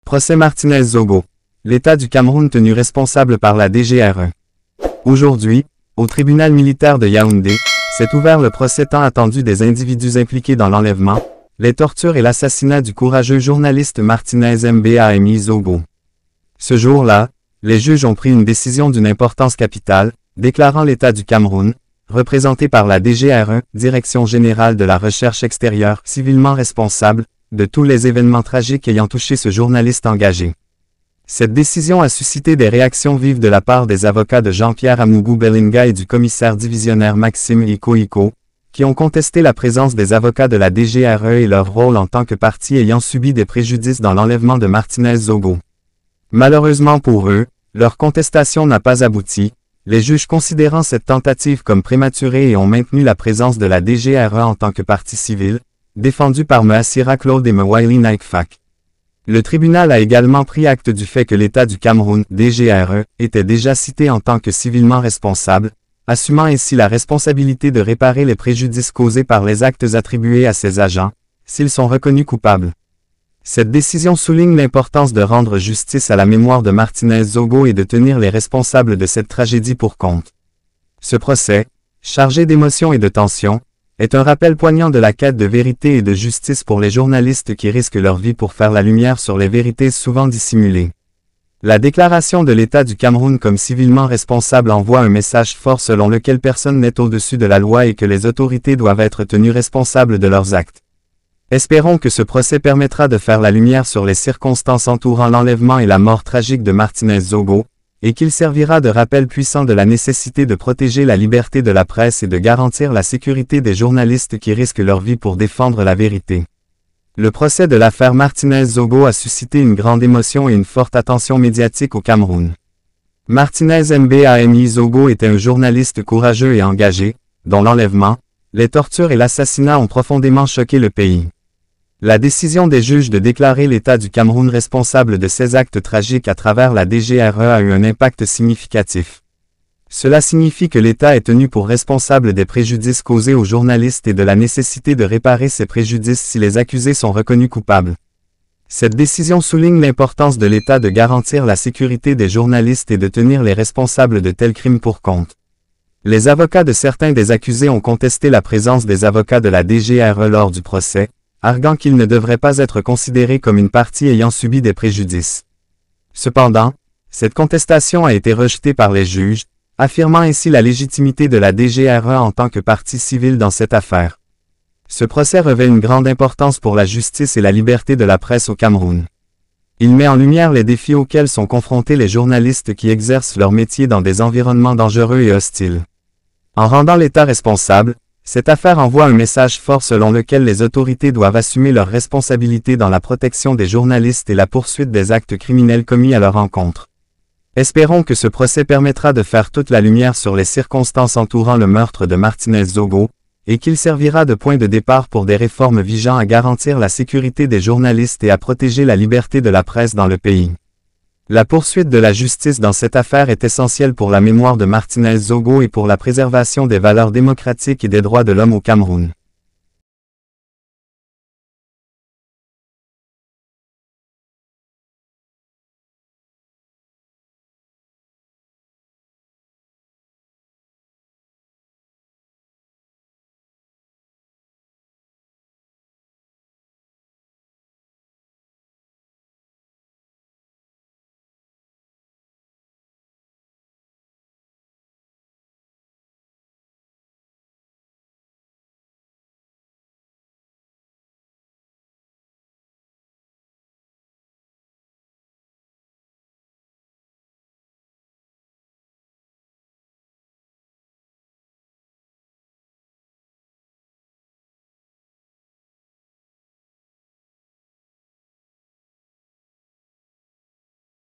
Procès Martinez-Zogo. L'État du Cameroun tenu responsable par la DGRE. Aujourd'hui, au tribunal militaire de Yaoundé, s'est ouvert le procès tant attendu des individus impliqués dans l'enlèvement, les tortures et l'assassinat du courageux journaliste Martinez Mbami-Zogo. Ce jour-là, les juges ont pris une décision d'une importance capitale, déclarant l'État du Cameroun, représenté par la DGRE, Direction générale de la recherche extérieure, civilement responsable de tous les événements tragiques ayant touché ce journaliste engagé. Cette décision a suscité des réactions vives de la part des avocats de Jean-Pierre Amougou Bellinga et du commissaire divisionnaire Maxime Iko, qui ont contesté la présence des avocats de la DGRE et leur rôle en tant que partie ayant subi des préjudices dans l'enlèvement de Martinez-Zogo. Malheureusement pour eux, leur contestation n'a pas abouti, les juges considérant cette tentative comme prématurée et ont maintenu la présence de la DGRE en tant que partie civile, défendue par Meassira Claude et Mewiley Naikfak. Le tribunal a également pris acte du fait que l'État du Cameroun, DGRE, était déjà cité en tant que civilement responsable, assumant ainsi la responsabilité de réparer les préjudices causés par les actes attribués à ses agents, s'ils sont reconnus coupables. Cette décision souligne l'importance de rendre justice à la mémoire de Martinez-Zogo et de tenir les responsables de cette tragédie pour compte. Ce procès, chargé d'émotions et de tensions, est un rappel poignant de la quête de vérité et de justice pour les journalistes qui risquent leur vie pour faire la lumière sur les vérités souvent dissimulées. La déclaration de l'État du Cameroun comme civilement responsable envoie un message fort selon lequel personne n'est au-dessus de la loi et que les autorités doivent être tenues responsables de leurs actes. Espérons que ce procès permettra de faire la lumière sur les circonstances entourant l'enlèvement et la mort tragique de Martinez-Zogo, et qu'il servira de rappel puissant de la nécessité de protéger la liberté de la presse et de garantir la sécurité des journalistes qui risquent leur vie pour défendre la vérité. Le procès de l'affaire Martinez-Zogo a suscité une grande émotion et une forte attention médiatique au Cameroun. Martinez Mbami-Zogo était un journaliste courageux et engagé, dont l'enlèvement, les tortures et l'assassinat ont profondément choqué le pays. La décision des juges de déclarer l'État du Cameroun responsable de ces actes tragiques à travers la DGRE a eu un impact significatif. Cela signifie que l'État est tenu pour responsable des préjudices causés aux journalistes et de la nécessité de réparer ces préjudices si les accusés sont reconnus coupables. Cette décision souligne l'importance de l'État de garantir la sécurité des journalistes et de tenir les responsables de tels crimes pour compte. Les avocats de certains des accusés ont contesté la présence des avocats de la DGRE lors du procès, arguant qu'ils ne devraient pas être considérés comme une partie ayant subi des préjudices. Cependant, cette contestation a été rejetée par les juges, affirmant ainsi la légitimité de la DGRE en tant que partie civile dans cette affaire. Ce procès revêt une grande importance pour la justice et la liberté de la presse au Cameroun. Il met en lumière les défis auxquels sont confrontés les journalistes qui exercent leur métier dans des environnements dangereux et hostiles. En rendant l'État responsable, cette affaire envoie un message fort selon lequel les autorités doivent assumer leurs responsabilités dans la protection des journalistes et la poursuite des actes criminels commis à leur encontre. Espérons que ce procès permettra de faire toute la lumière sur les circonstances entourant le meurtre de Martinez-Zogo, et qu'il servira de point de départ pour des réformes visant à garantir la sécurité des journalistes et à protéger la liberté de la presse dans le pays. La poursuite de la justice dans cette affaire est essentielle pour la mémoire de Martinez-Zogo et pour la préservation des valeurs démocratiques et des droits de l'homme au Cameroun.